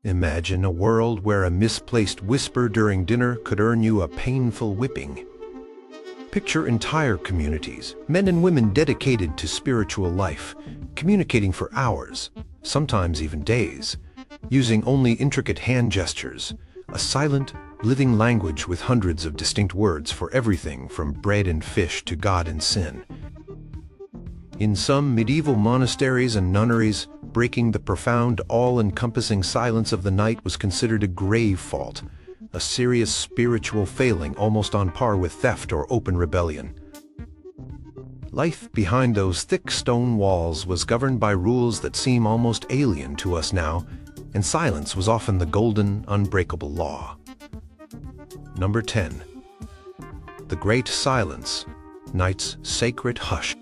Imagine a world where a misplaced whisper during dinner could earn you a painful whipping. Picture entire communities, men and women dedicated to spiritual life, communicating for hours, sometimes even days, using only intricate hand gestures, a silent, living language with hundreds of distinct words for everything from bread and fish to God and sin. In some medieval monasteries and nunneries, breaking the profound, all-encompassing silence of the night was considered a grave fault, a serious spiritual failing almost on par with theft or open rebellion. Life behind those thick stone walls was governed by rules that seem almost alien to us now, and silence was often the golden, unbreakable law. Number 10. The Great Silence, night's sacred hush.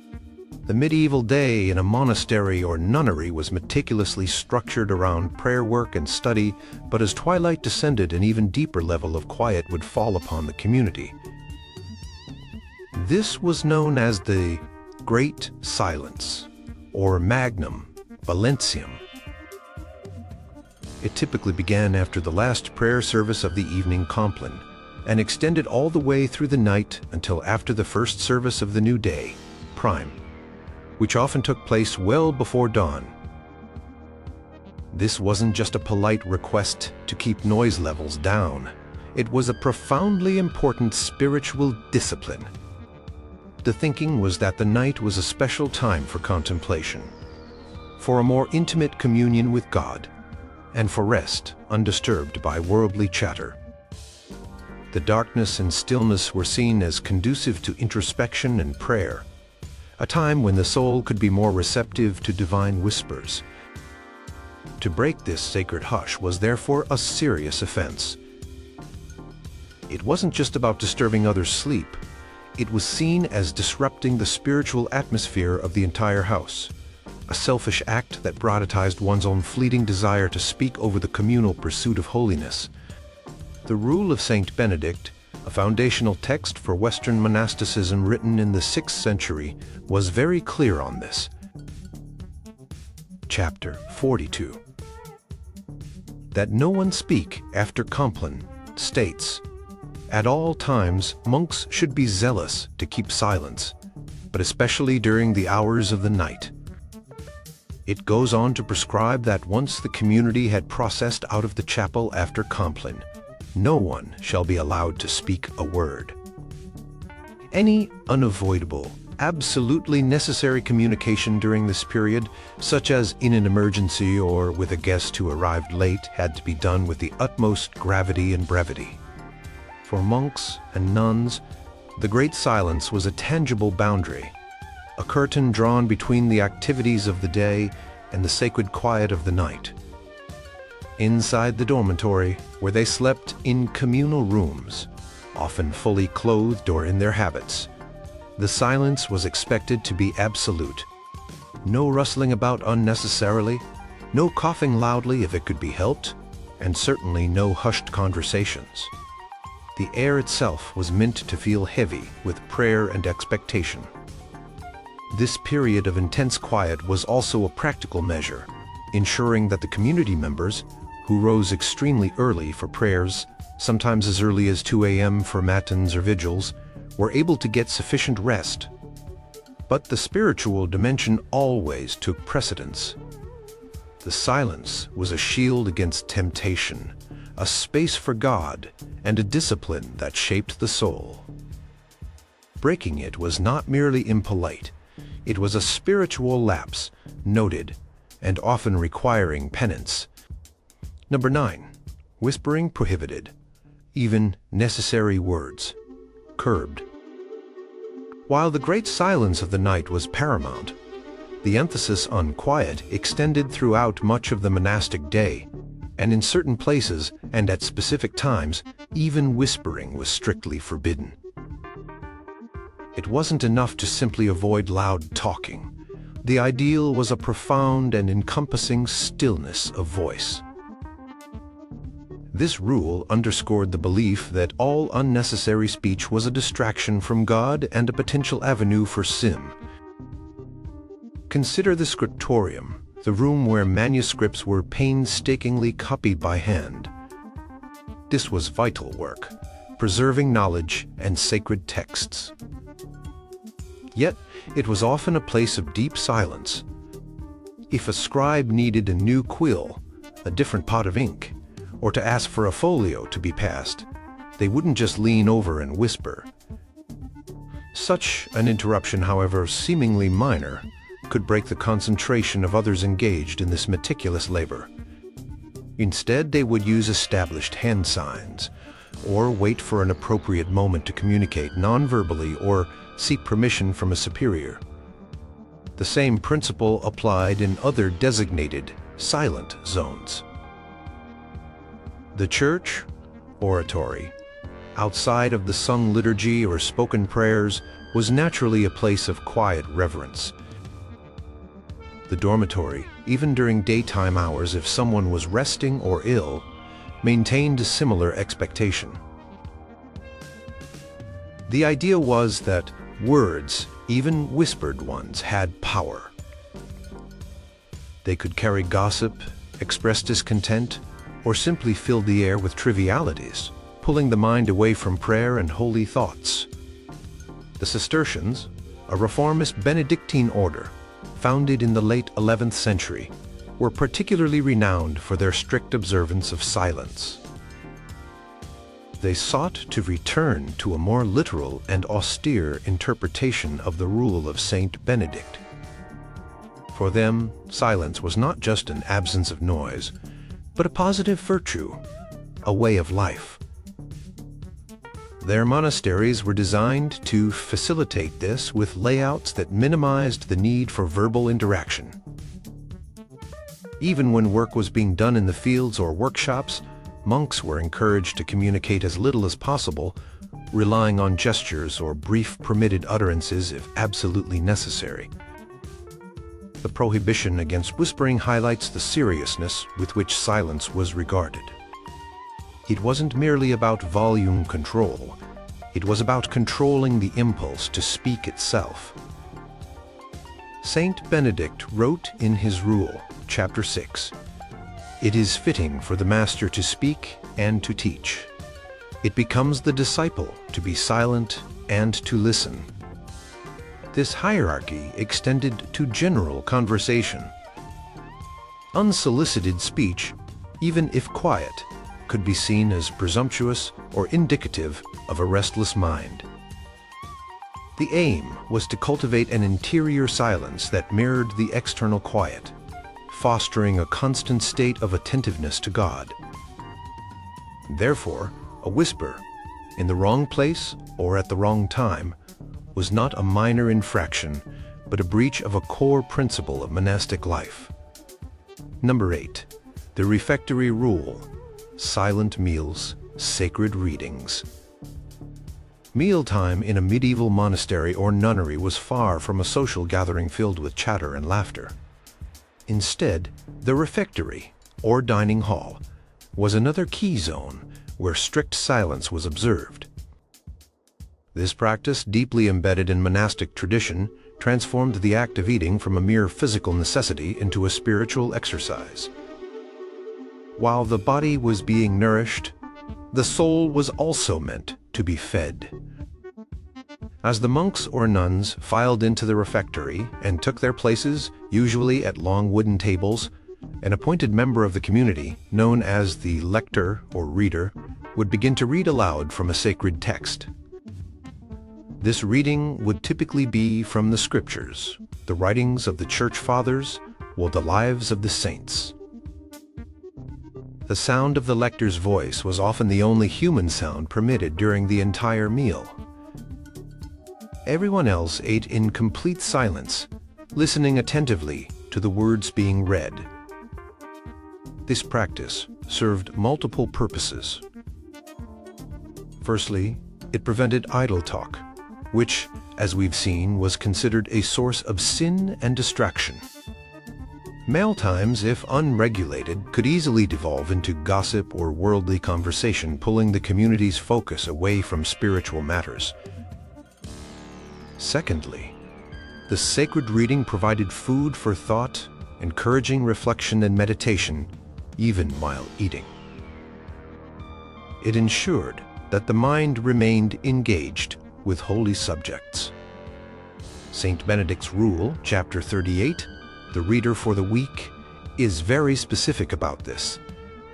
The medieval day in a monastery or nunnery was meticulously structured around prayer work and study, but as twilight descended, an even deeper level of quiet would fall upon the community. This was known as the Great Silence, or Magnum Silentium. It typically began after the last prayer service of the evening compline, and extended all the way through the night until after the first service of the new day, prime, which often took place well before dawn. This wasn't just a polite request to keep noise levels down. It was a profoundly important spiritual discipline. The thinking was that the night was a special time for contemplation, for a more intimate communion with God, and for rest undisturbed by worldly chatter. The darkness and stillness were seen as conducive to introspection and prayer, a time when the soul could be more receptive to divine whispers. To break this sacred hush was therefore a serious offense. It wasn't just about disturbing others' sleep. It was seen as disrupting the spiritual atmosphere of the entire house, a selfish act that prioritized one's own fleeting desire to speak over the communal pursuit of holiness. The Rule of Saint Benedict, a foundational text for Western monasticism written in the 6th century, was very clear on this. Chapter 42. That no one speak after compline states, "At all times monks should be zealous to keep silence, but especially during the hours of the night." It goes on to prescribe that once the community had processed out of the chapel after compline, no one shall be allowed to speak a word. Any unavoidable, absolutely necessary communication during this period, such as in an emergency or with a guest who arrived late, had to be done with the utmost gravity and brevity. For monks and nuns, the Great Silence was a tangible boundary, a curtain drawn between the activities of the day and the sacred quiet of the night. Inside the dormitory, where they slept in communal rooms, often fully clothed or in their habits, the silence was expected to be absolute. No rustling about unnecessarily, no coughing loudly if it could be helped, and certainly no hushed conversations. The air itself was meant to feel heavy with prayer and expectation. This period of intense quiet was also a practical measure, ensuring that the community members, who rose extremely early for prayers, sometimes as early as 2 a.m. for matins or vigils, were able to get sufficient rest. But the spiritual dimension always took precedence. The silence was a shield against temptation, a space for God, and a discipline that shaped the soul. Breaking it was not merely impolite, it was a spiritual lapse, noted, and often requiring penance. Number 9. Whispering prohibited. Even necessary words curbed. While the great silence of the night was paramount, the emphasis on quiet extended throughout much of the monastic day, and in certain places and at specific times, even whispering was strictly forbidden. It wasn't enough to simply avoid loud talking. The ideal was a profound and encompassing stillness of voice. This rule underscored the belief that all unnecessary speech was a distraction from God and a potential avenue for sin. Consider the scriptorium, the room where manuscripts were painstakingly copied by hand. This was vital work, preserving knowledge and sacred texts. Yet, it was often a place of deep silence. If a scribe needed a new quill, a different pot of ink, or to ask for a folio to be passed, they wouldn't just lean over and whisper. Such an interruption, however seemingly minor, could break the concentration of others engaged in this meticulous labor. Instead, they would use established hand signs, or wait for an appropriate moment to communicate non-verbally or seek permission from a superior. The same principle applied in other designated silent zones. The church, oratory, outside of the sung liturgy or spoken prayers, was naturally a place of quiet reverence. The dormitory, even during daytime hours if someone was resting or ill, maintained a similar expectation. The idea was that words, even whispered ones, had power. They could carry gossip, express discontent, or simply fill the air with trivialities, pulling the mind away from prayer and holy thoughts. The Cistercians, a reformist Benedictine order, founded in the late 11th century, were particularly renowned for their strict observance of silence. They sought to return to a more literal and austere interpretation of the rule of Saint Benedict. For them, silence was not just an absence of noise, but a positive virtue, a way of life. Their monasteries were designed to facilitate this with layouts that minimized the need for verbal interaction. Even when work was being done in the fields or workshops, monks were encouraged to communicate as little as possible, relying on gestures or brief permitted utterances if absolutely necessary. The prohibition against whispering highlights the seriousness with which silence was regarded. It wasn't merely about volume control. It was about controlling the impulse to speak itself. Saint Benedict wrote in his Rule, chapter 6, "It is fitting for the master to speak and to teach. It becomes the disciple to be silent and to listen." This hierarchy extended to general conversation. Unsolicited speech, even if quiet, could be seen as presumptuous or indicative of a restless mind. The aim was to cultivate an interior silence that mirrored the external quiet, fostering a constant state of attentiveness to God. Therefore, a whisper, in the wrong place or at the wrong time, was not a minor infraction, but a breach of a core principle of monastic life. Number 8. The refectory rule. Silent meals, sacred readings. Mealtime in a medieval monastery or nunnery was far from a social gathering filled with chatter and laughter. Instead, the refectory, or dining hall, was another key zone where strict silence was observed. This practice, deeply embedded in monastic tradition, transformed the act of eating from a mere physical necessity into a spiritual exercise. While the body was being nourished, the soul was also meant to be fed. As the monks or nuns filed into the refectory and took their places, usually at long wooden tables, an appointed member of the community, known as the lector or reader, would begin to read aloud from a sacred text. This reading would typically be from the scriptures, the writings of the church fathers, or the lives of the saints. The sound of the lector's voice was often the only human sound permitted during the entire meal. Everyone else ate in complete silence, listening attentively to the words being read. This practice served multiple purposes. Firstly, it prevented idle talk, which, as we've seen, was considered a source of sin and distraction. Mealtimes, if unregulated, could easily devolve into gossip or worldly conversation, pulling the community's focus away from spiritual matters. Secondly, the sacred reading provided food for thought encouraging reflection and meditation, even while eating. It ensured that the mind remained engaged with holy subjects. Saint Benedict's rule, chapter 38, the reader for the week, is very specific about this.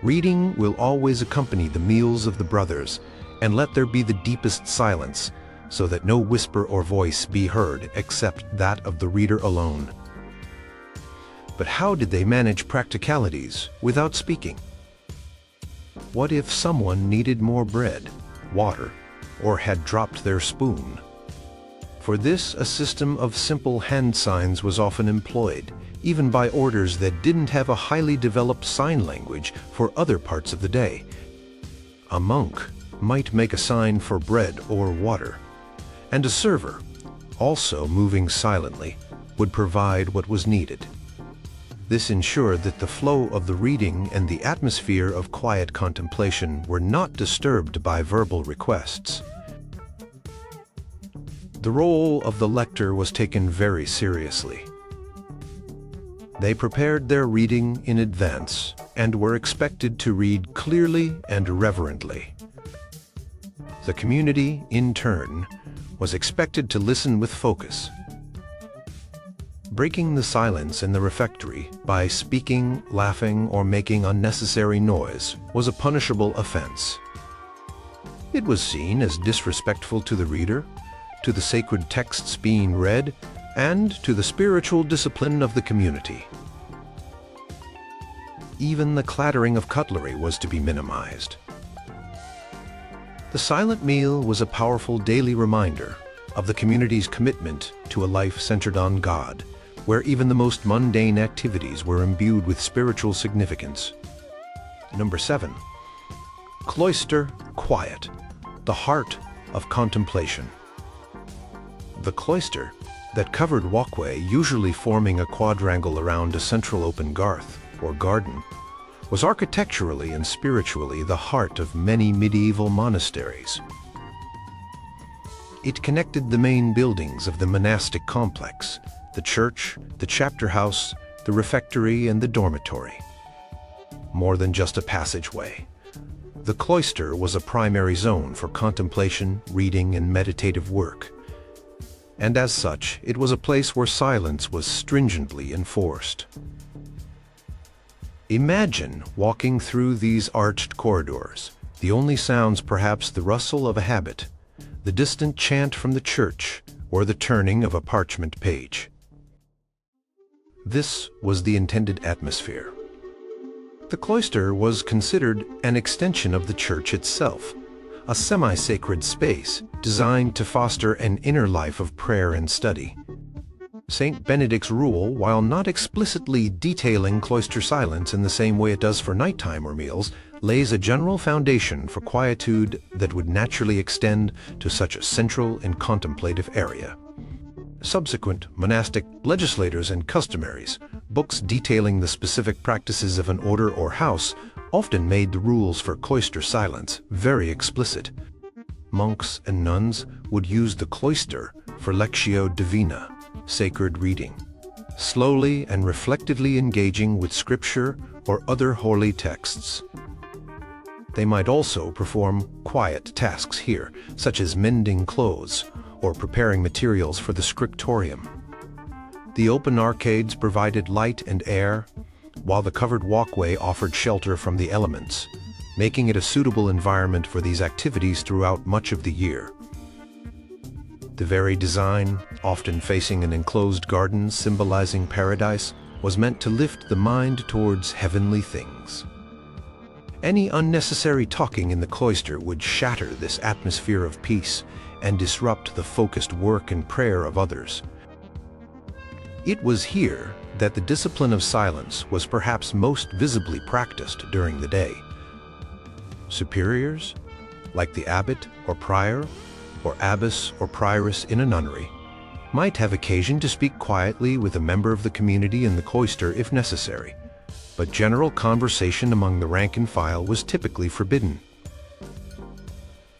Reading will always accompany the meals of the brothers, and let there be the deepest silence, so that no whisper or voice be heard except that of the reader alone. But how did they manage practicalities without speaking? What if someone needed more bread, water, or had dropped their spoon? For this, a system of simple hand signs was often employed, even by orders that didn't have a highly developed sign language for other parts of the day. A monk might make a sign for bread or water, and a server, also moving silently, would provide what was needed. This ensured that the flow of the reading and the atmosphere of quiet contemplation were not disturbed by verbal requests. The role of the lector was taken very seriously. They prepared their reading in advance and were expected to read clearly and reverently. The community, in turn, was expected to listen with focus. Breaking the silence in the refectory by speaking, laughing, or making unnecessary noise was a punishable offense. It was seen as disrespectful to the reader, to the sacred texts being read, and to the spiritual discipline of the community. Even the clattering of cutlery was to be minimized. The silent meal was a powerful daily reminder of the community's commitment to a life centered on God, where even the most mundane activities were imbued with spiritual significance. Number 7. Cloister quiet, the heart of contemplation. The cloister, that covered walkway usually forming a quadrangle around a central open garth, or garden, was architecturally and spiritually the heart of many medieval monasteries. It connected the main buildings of the monastic complex, the church, the chapter house, the refectory, and the dormitory. More than just a passageway, the cloister was a primary zone for contemplation, reading, and meditative work. And as such, it was a place where silence was stringently enforced. Imagine walking through these arched corridors, the only sounds perhaps the rustle of a habit, the distant chant from the church, or the turning of a parchment page. This was the intended atmosphere. The cloister was considered an extension of the church itself, a semi-sacred space designed to foster an inner life of prayer and study. Saint Benedict's rule, while not explicitly detailing cloister silence in the same way it does for nighttime or meals, lays a general foundation for quietude that would naturally extend to such a central and contemplative area. Subsequent monastic legislators and customaries, books detailing the specific practices of an order or house, often made the rules for cloister silence very explicit. Monks and nuns would use the cloister for lectio divina, sacred reading, slowly and reflectively engaging with scripture or other holy texts. They might also perform quiet tasks here, such as mending clothes or preparing materials for the scriptorium. The open arcades provided light and air, while the covered walkway offered shelter from the elements, making it a suitable environment for these activities throughout much of the year. The very design, often facing an enclosed garden symbolizing paradise, was meant to lift the mind towards heavenly things. Any unnecessary talking in the cloister would shatter this atmosphere of peace and disrupt the focused work and prayer of others. It was here that the discipline of silence was perhaps most visibly practiced during the day. Superiors, like the abbot or prior, or abbess or prioress in a nunnery, might have occasion to speak quietly with a member of the community in the cloister if necessary, but general conversation among the rank and file was typically forbidden.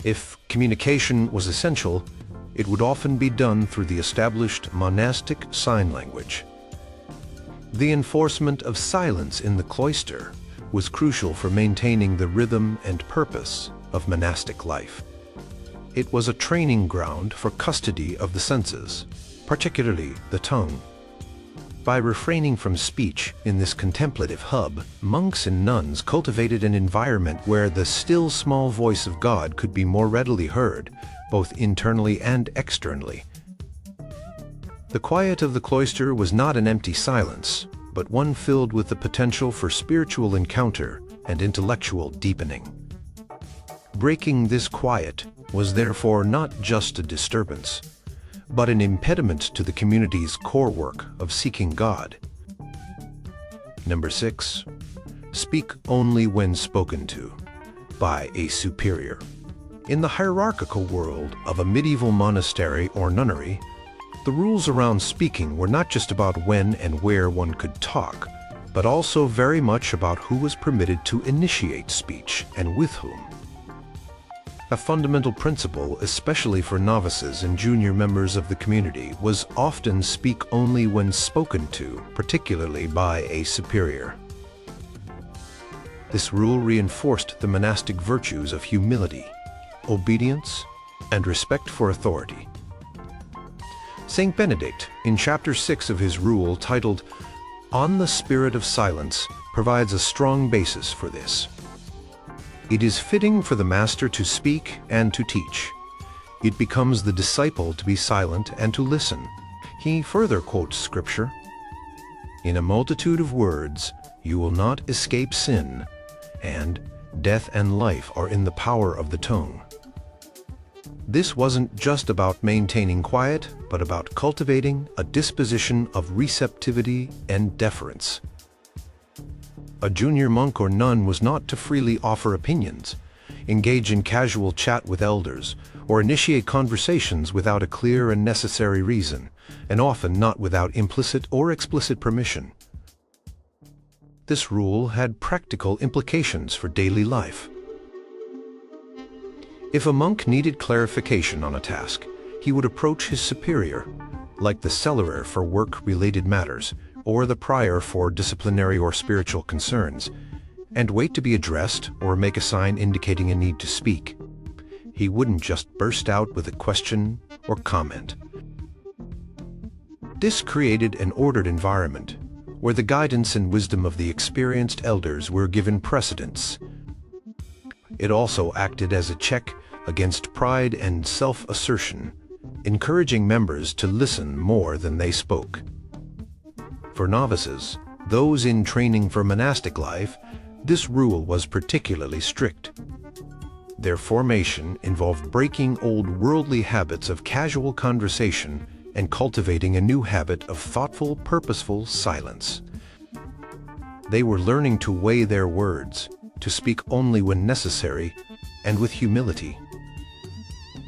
If communication was essential, it would often be done through the established monastic sign language. The enforcement of silence in the cloister was crucial for maintaining the rhythm and purpose of monastic life. It was a training ground for custody of the senses, particularly the tongue. By refraining from speech in this contemplative hub, monks and nuns cultivated an environment where the still small voice of God could be more readily heard, both internally and externally. The quiet of the cloister was not an empty silence, but one filled with the potential for spiritual encounter and intellectual deepening. Breaking this quiet was therefore not just a disturbance, but an impediment to the community's core work of seeking God. Number 6. Speak only when spoken to by a superior. In the hierarchical world of a medieval monastery or nunnery, the rules around speaking were not just about when and where one could talk, but also very much about who was permitted to initiate speech and with whom. A fundamental principle, especially for novices and junior members of the community, was often speak only when spoken to, particularly by a superior. This rule reinforced the monastic virtues of humility, obedience, and respect for authority. Saint Benedict, in chapter 6 of his rule titled On the Spirit of Silence, provides a strong basis for this. It is fitting for the master to speak and to teach. It becomes the disciple to be silent and to listen. He further quotes scripture, "In a multitude of words you will not escape sin, and death and life are in the power of the tongue." This wasn't just about maintaining quiet, but about cultivating a disposition of receptivity and deference. A junior monk or nun was not to freely offer opinions, engage in casual chat with elders, or initiate conversations without a clear and necessary reason, and often not without implicit or explicit permission. This rule had practical implications for daily life. If a monk needed clarification on a task, he would approach his superior, like the cellarer for work-related matters, or the prior for disciplinary or spiritual concerns, and wait to be addressed or make a sign indicating a need to speak. He wouldn't just burst out with a question or comment. This created an ordered environment, where the guidance and wisdom of the experienced elders were given precedence. It also acted as a check against pride and self-assertion, encouraging members to listen more than they spoke. For novices, those in training for monastic life, this rule was particularly strict. Their formation involved breaking old worldly habits of casual conversation and cultivating a new habit of thoughtful, purposeful silence. They were learning to weigh their words, to speak only when necessary, and with humility.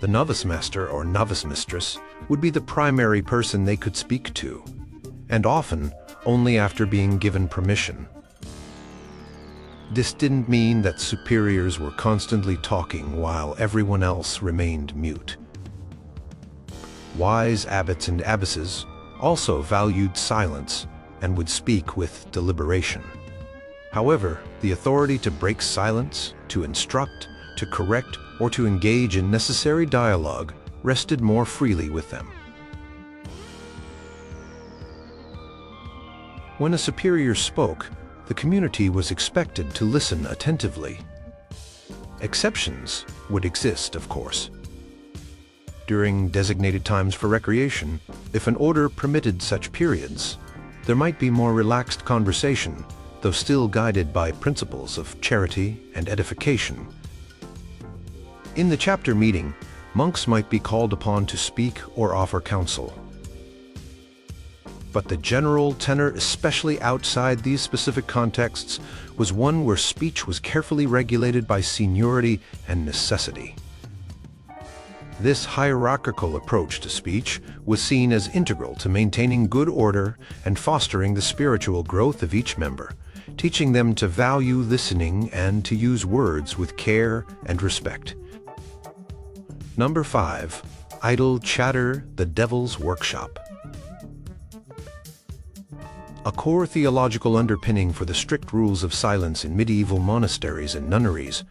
The novice master or novice mistress would be the primary person they could speak to, and often only after being given permission. This didn't mean that superiors were constantly talking while everyone else remained mute. Wise abbots and abbesses also valued silence and would speak with deliberation. However, the authority to break silence, to instruct, to correct, or to engage in necessary dialogue rested more freely with them. When a superior spoke, the community was expected to listen attentively. Exceptions would exist, of course. During designated times for recreation, if an order permitted such periods, there might be more relaxed conversation, though still guided by principles of charity and edification. In the chapter meeting, monks might be called upon to speak or offer counsel. But the general tenor, especially outside these specific contexts, was one where speech was carefully regulated by seniority and necessity. This hierarchical approach to speech was seen as integral to maintaining good order and fostering the spiritual growth of each member, teaching them to value listening and to use words with care and respect. Number 5. Idle chatter, the devil's workshop. A core theological underpinning for the strict rules of silence in medieval monasteries and nunneries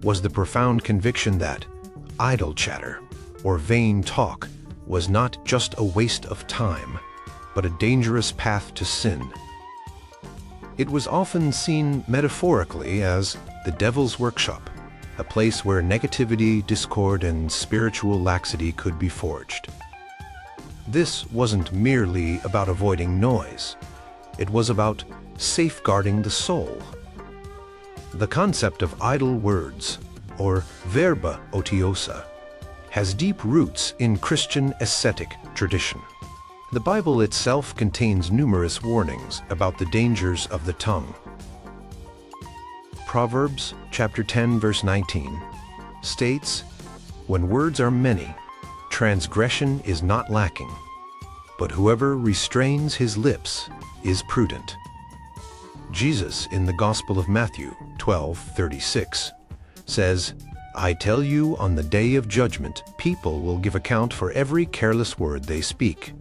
was the profound conviction that idle chatter, or vain talk, was not just a waste of time, but a dangerous path to sin. It was often seen metaphorically as the devil's workshop, a place where negativity, discord, and spiritual laxity could be forged. This wasn't merely about avoiding noise. It was about safeguarding the soul. The concept of idle words, or verba otiosa, has deep roots in Christian ascetic tradition. The Bible itself contains numerous warnings about the dangers of the tongue. Proverbs chapter 10 verse 19 states, "When words are many, transgression is not lacking, but whoever restrains his lips is prudent." Jesus in the Gospel of Matthew 12:36 says, "I tell you, on the day of judgment, people will give account for every careless word they speak."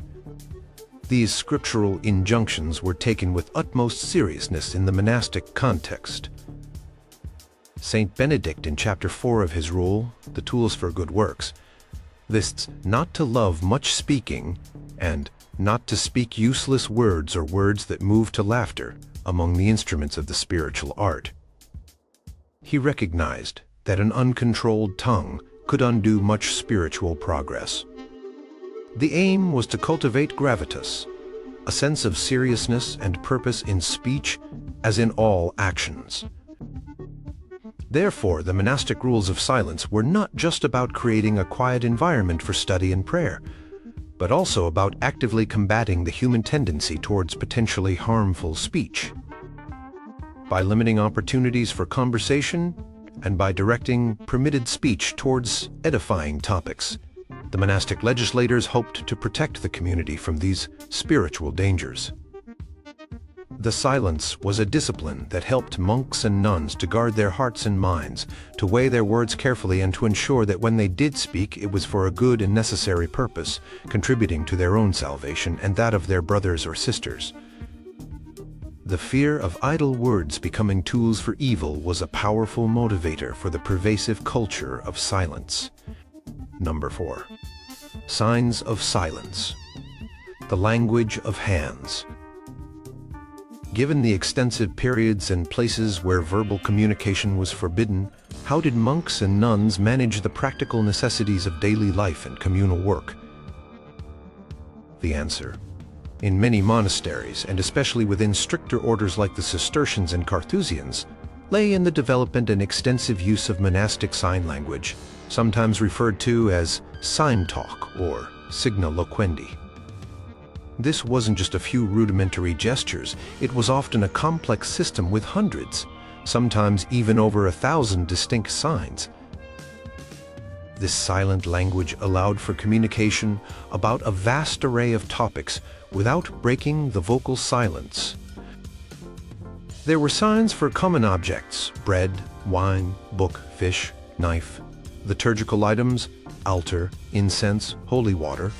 These scriptural injunctions were taken with utmost seriousness in the monastic context. Saint Benedict in chapter 4 of his rule, The Tools for Good Works, lists not to love much speaking and not to speak useless words or words that move to laughter among the instruments of the spiritual art. He recognized that an uncontrolled tongue could undo much spiritual progress. The aim was to cultivate gravitas, a sense of seriousness and purpose in speech as in all actions. Therefore, the monastic rules of silence were not just about creating a quiet environment for study and prayer, but also about actively combating the human tendency towards potentially harmful speech. By limiting opportunities for conversation and by directing permitted speech towards edifying topics, the monastic legislators hoped to protect the community from these spiritual dangers. The silence was a discipline that helped monks and nuns to guard their hearts and minds, to weigh their words carefully, and to ensure that when they did speak, it was for a good and necessary purpose, contributing to their own salvation and that of their brothers or sisters. The fear of idle words becoming tools for evil was a powerful motivator for the pervasive culture of silence. Number 4. Signs of silence. The language of hands. Given the extensive periods and places where verbal communication was forbidden, how did monks and nuns manage the practical necessities of daily life and communal work? The answer: in many monasteries, and especially within stricter orders like the Cistercians and Carthusians, lay in the development and extensive use of monastic sign language, sometimes referred to as sign talk or signa loquendi. This wasn't just a few rudimentary gestures, it was often a complex system with hundreds, sometimes even over 1,000 distinct signs. This silent language allowed for communication about a vast array of topics without breaking the vocal silence. There were signs for common objects: bread, wine, book, fish, knife; liturgical items: altar, incense, holy water;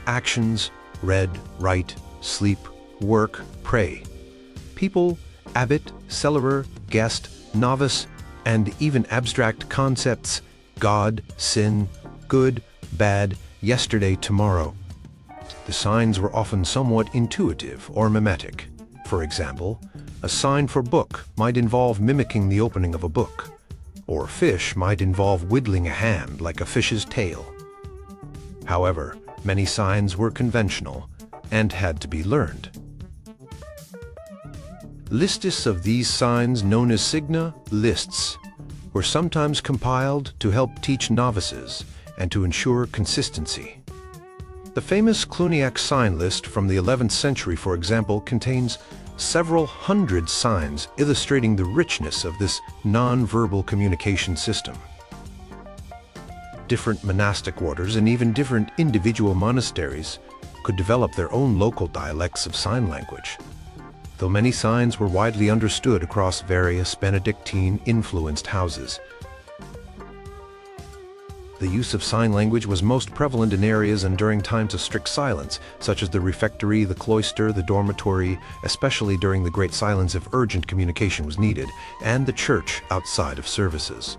actions: read, write, sleep, work, pray; people: abbot, cellarer, guest, novice; and even abstract concepts: God, sin, good, bad, yesterday, tomorrow. The signs were often somewhat intuitive or mimetic. For example, a sign for book might involve mimicking the opening of a book, or fish might involve whittling a hand like a fish's tail. However, many signs were conventional and had to be learned. Lists of these signs, known as signa, lists, were sometimes compiled to help teach novices and to ensure consistency. The famous Cluniac sign list from the 11th century, for example, contains several hundred signs illustrating the richness of this non-verbal communication system. Different monastic orders and even different individual monasteries could develop their own local dialects of sign language, though many signs were widely understood across various Benedictine-influenced houses. The The use of sign language was most prevalent in areas and during times of strict silence, such as the refectory, the cloister, the dormitory, especially during the Great Silence if urgent communication was needed, and the church outside of services.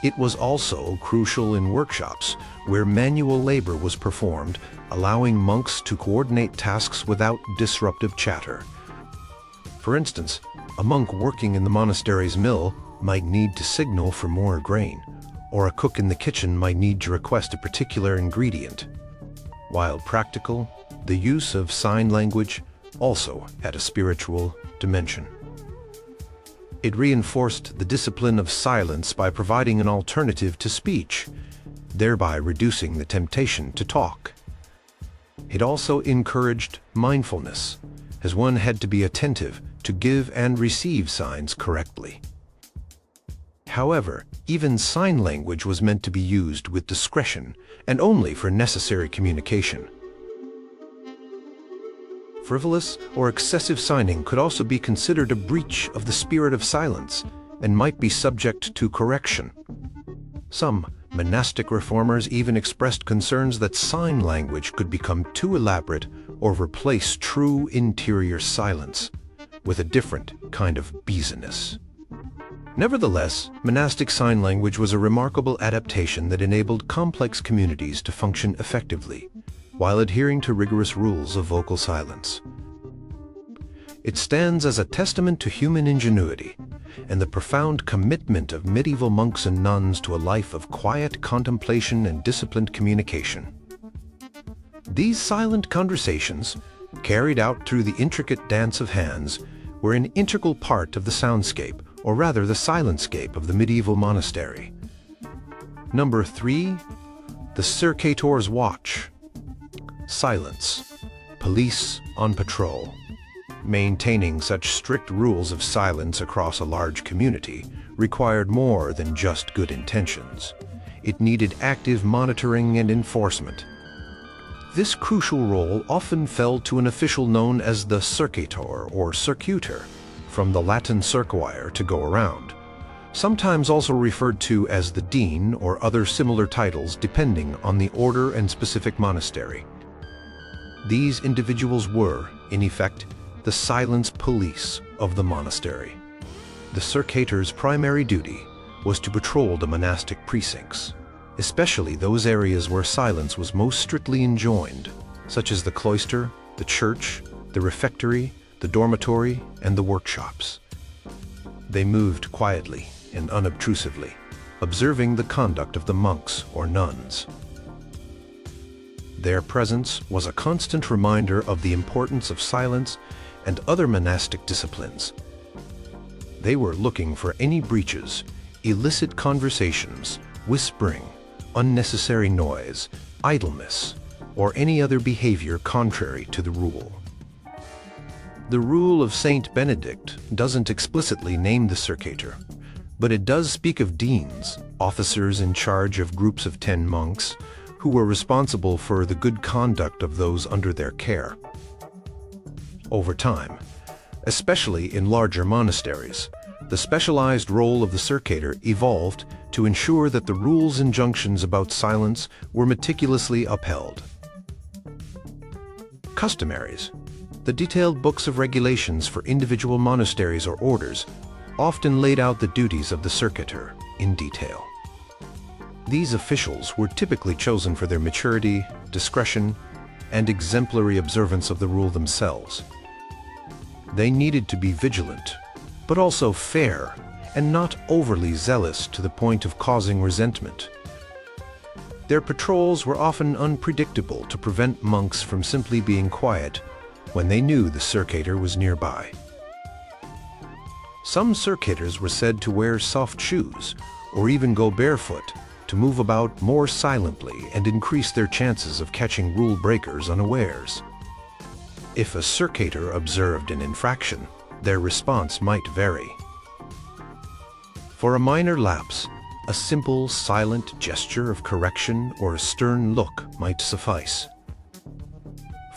It was also crucial in workshops, where manual labor was performed, allowing monks to coordinate tasks without disruptive chatter. For instance, a monk working in the monastery's mill might need to signal for more grain, or a cook in the kitchen might need to request a particular ingredient. While practical, the use of sign language also had a spiritual dimension. It reinforced the discipline of silence by providing an alternative to speech, thereby reducing the temptation to talk. It also encouraged mindfulness, as one had to be attentive to give and receive signs correctly. However, even sign language was meant to be used with discretion and only for necessary communication. Frivolous or excessive signing could also be considered a breach of the spirit of silence and might be subject to correction. Some monastic reformers even expressed concerns that sign language could become too elaborate or replace true interior silence with a different kind of busyness. Nevertheless, monastic sign language was a remarkable adaptation that enabled complex communities to function effectively, while adhering to rigorous rules of vocal silence. It stands as a testament to human ingenuity and the profound commitment of medieval monks and nuns to a life of quiet contemplation and disciplined communication. These silent conversations, carried out through the intricate dance of hands, were an integral part of the soundscape, or rather the silentscape of the medieval monastery. Number 3. The circator's watch. Silence. Police on patrol. Maintaining such strict rules of silence across a large community required more than just good intentions. It needed active monitoring and enforcement. This crucial role often fell to an official known as the circator or circuiter, from the Latin circuire, to go around, sometimes also referred to as the dean or other similar titles depending on the order and specific monastery. These individuals were, in effect, the silence police of the monastery. The circator's primary duty was to patrol the monastic precincts, especially those areas where silence was most strictly enjoined, such as the cloister, the church, the refectory, the dormitory, and the workshops. They moved quietly and unobtrusively, observing the conduct of the monks or nuns. Their presence was a constant reminder of the importance of silence and other monastic disciplines. They were looking for any breaches, illicit conversations, whispering, unnecessary noise, idleness, or any other behavior contrary to the rule. The rule of Saint Benedict doesn't explicitly name the circator, but it does speak of deans, officers in charge of groups of 10 monks, who were responsible for the good conduct of those under their care. Over time, especially in larger monasteries, the specialized role of the circator evolved to ensure that the rules and injunctions about silence were meticulously upheld. Customaries, the detailed books of regulations for individual monasteries or orders, often laid out the duties of the circator in detail. These officials were typically chosen for their maturity, discretion, and exemplary observance of the rule themselves. They needed to be vigilant, but also fair and not overly zealous to the point of causing resentment. Their patrols were often unpredictable to prevent monks from simply being quiet when they knew the circator was nearby. Some circators were said to wear soft shoes or even go barefoot to move about more silently and increase their chances of catching rule breakers unawares. If a circator observed an infraction, their response might vary. For a minor lapse, a simple, silent gesture of correction or a stern look might suffice.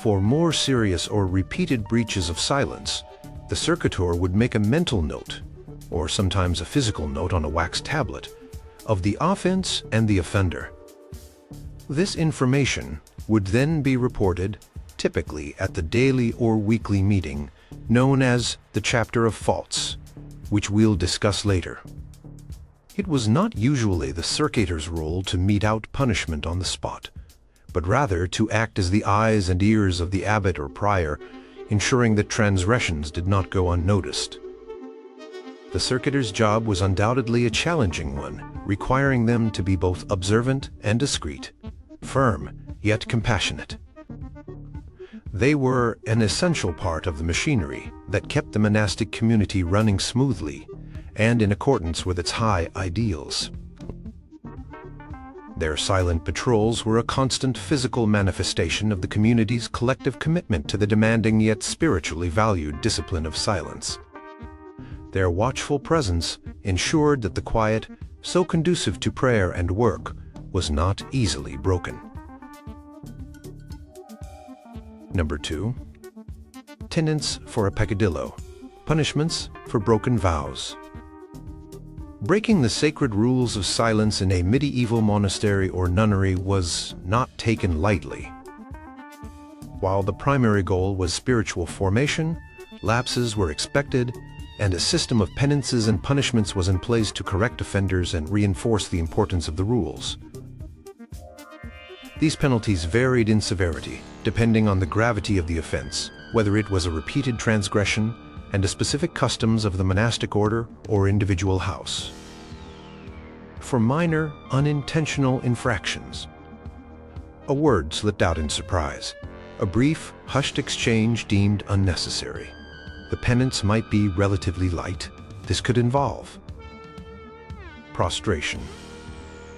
For more serious or repeated breaches of silence, the circator would make a mental note, or sometimes a physical note on a wax tablet, of the offense and the offender. This information would then be reported, typically at the daily or weekly meeting, known as the Chapter of Faults, which we'll discuss later. It was not usually the circator's role to mete out punishment on the spot, but rather to act as the eyes and ears of the abbot or prior, ensuring that transgressions did not go unnoticed. The circator's job was undoubtedly a challenging one, requiring them to be both observant and discreet, firm yet compassionate. They were an essential part of the machinery that kept the monastic community running smoothly and in accordance with its high ideals. Their silent patrols were a constant physical manifestation of the community's collective commitment to the demanding yet spiritually valued discipline of silence. Their watchful presence ensured that the quiet, so conducive to prayer and work, was not easily broken. Number 2. Penance for a peccadillo, punishments for broken vows. Breaking the sacred rules of silence in a medieval monastery or nunnery was not taken lightly. While the primary goal was spiritual formation, lapses were expected, and a system of penances and punishments was in place to correct offenders and reinforce the importance of the rules. These penalties varied in severity, depending on the gravity of the offense, whether it was a repeated transgression and the specific customs of the monastic order or individual house. For minor, unintentional infractions, a word slipped out in surprise, a brief, hushed exchange deemed unnecessary. The penance might be relatively light. This could involve prostration.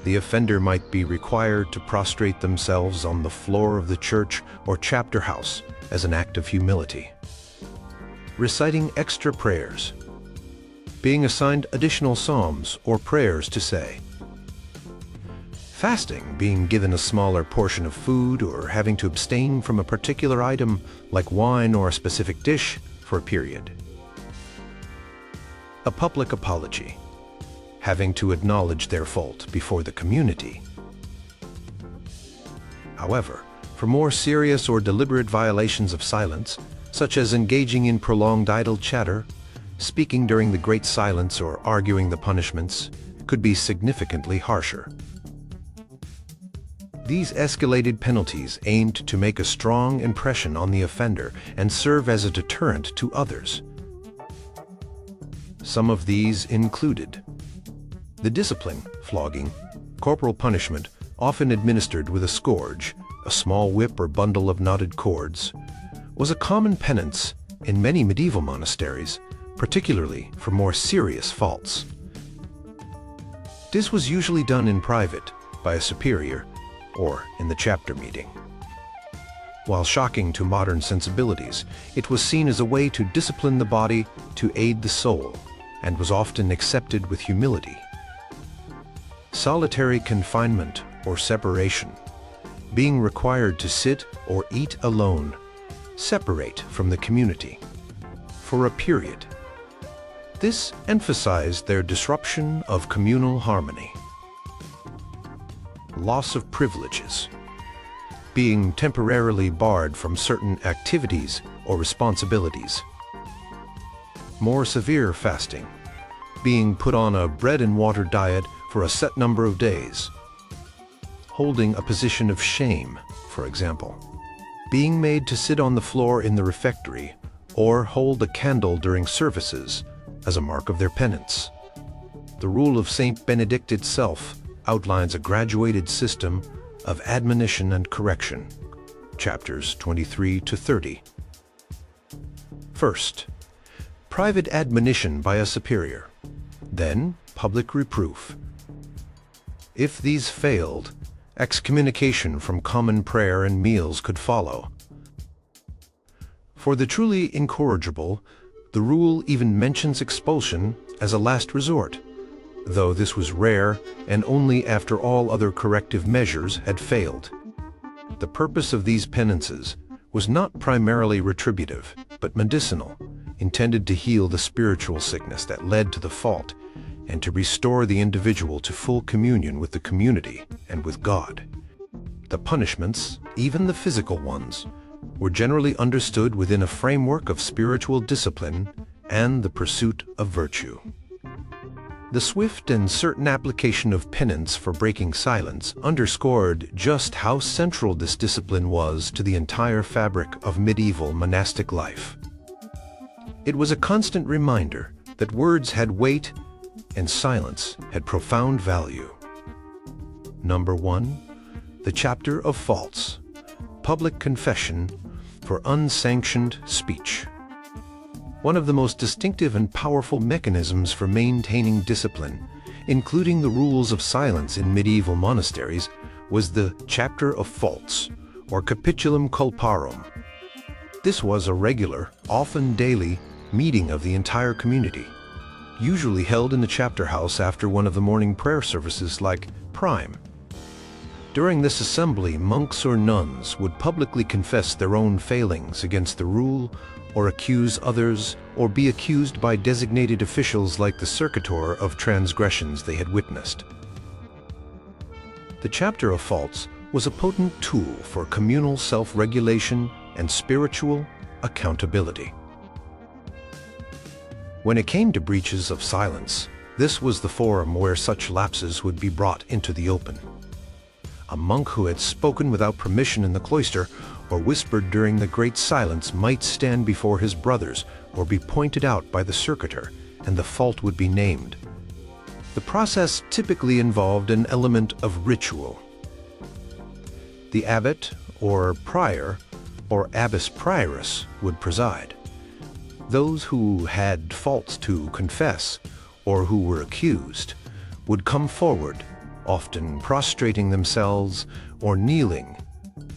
The offender might be required to prostrate themselves on the floor of the church or chapter house as an act of humility. Reciting extra prayers. Being assigned additional psalms or prayers to say. Fasting, being given a smaller portion of food or having to abstain from a particular item like wine or a specific dish for a period. A public apology. Having to acknowledge their fault before the community. However, for more serious or deliberate violations of silence, such as engaging in prolonged idle chatter, speaking during the great silence, or arguing the punishments, could be significantly harsher. These escalated penalties aimed to make a strong impression on the offender and serve as a deterrent to others. Some of these included the discipline, flogging, corporal punishment, often administered with a scourge, a small whip or bundle of knotted cords, was a common penance in many medieval monasteries, particularly for more serious faults. This was usually done in private by a superior or in the chapter meeting. While shocking to modern sensibilities, it was seen as a way to discipline the body to aid the soul, and was often accepted with humility. Solitary confinement or separation, being required to sit or eat alone, separate from the community, for a period. This emphasized their disruption of communal harmony. Loss of privileges, being temporarily barred from certain activities or responsibilities. More severe fasting, being put on a bread and water diet for a set number of days. Holding a position of shame, for example. Being made to sit on the floor in the refectory or hold a candle during services as a mark of their penance. The rule of Saint Benedict itself outlines a graduated system of admonition and correction, chapters 23 to 30. First, private admonition by a superior, then public reproof. If these failed, excommunication from common prayer and meals could follow. For the truly incorrigible, the rule even mentions expulsion as a last resort, though this was rare and only after all other corrective measures had failed. The purpose of these penances was not primarily retributive, but medicinal, intended to heal the spiritual sickness that led to the fault, and to restore the individual to full communion with the community and with God. The punishments, even the physical ones, were generally understood within a framework of spiritual discipline and the pursuit of virtue. The swift and certain application of penance for breaking silence underscored just how central this discipline was to the entire fabric of medieval monastic life. It was a constant reminder that words had weight and silence had profound value. Number 1. The chapter of faults, public confession for unsanctioned speech. One of the most distinctive and powerful mechanisms for maintaining discipline, including the rules of silence in medieval monasteries, was the chapter of faults, or capitulum culparum. This was a regular, often daily, meeting of the entire community, usually held in the chapter house after one of the morning prayer services like Prime. During this assembly, monks or nuns would publicly confess their own failings against the rule, or accuse others, or be accused by designated officials like the circator of transgressions they had witnessed. The chapter of faults was a potent tool for communal self-regulation and spiritual accountability. When it came to breaches of silence, this was the forum where such lapses would be brought into the open. A monk who had spoken without permission in the cloister or whispered during the great silence might stand before his brothers or be pointed out by the circator, and the fault would be named. The process typically involved an element of ritual. The abbot or prior or abbess prioress would preside. Those who had faults to confess or who were accused would come forward, often prostrating themselves or kneeling.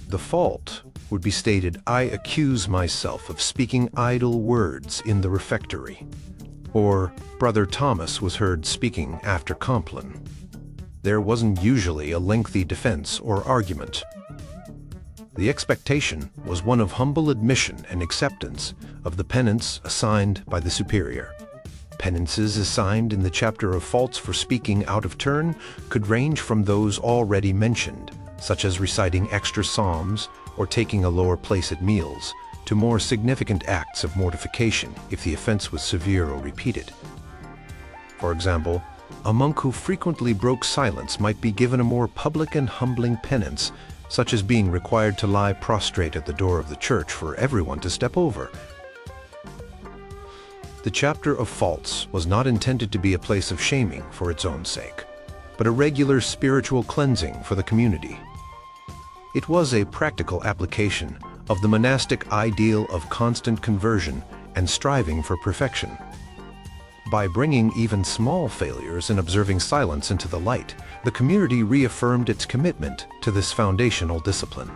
The fault would be stated, "I accuse myself of speaking idle words in the refectory," or Brother Thomas was heard speaking after Compline. There wasn't usually a lengthy defense or argument. The expectation was one of humble admission and acceptance of the penance assigned by the superior. Penances assigned in the chapter of faults for speaking out of turn could range from those already mentioned, such as reciting extra psalms or taking a lower place at meals, to more significant acts of mortification if the offense was severe or repeated. For example, a monk who frequently broke silence might be given a more public and humbling penance, such as being required to lie prostrate at the door of the church for everyone to step over. The chapter of faults was not intended to be a place of shaming for its own sake, but a regular spiritual cleansing for the community. It was a practical application of the monastic ideal of constant conversion and striving for perfection. By bringing even small failures in observing silence into the light, the community reaffirmed its commitment to this foundational discipline.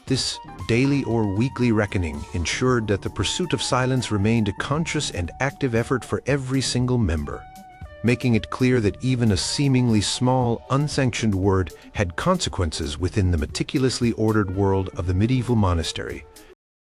This daily or weekly reckoning ensured that the pursuit of silence remained a conscious and active effort for every single member, making it clear that even a seemingly small, unsanctioned word had consequences within the meticulously ordered world of the medieval monastery,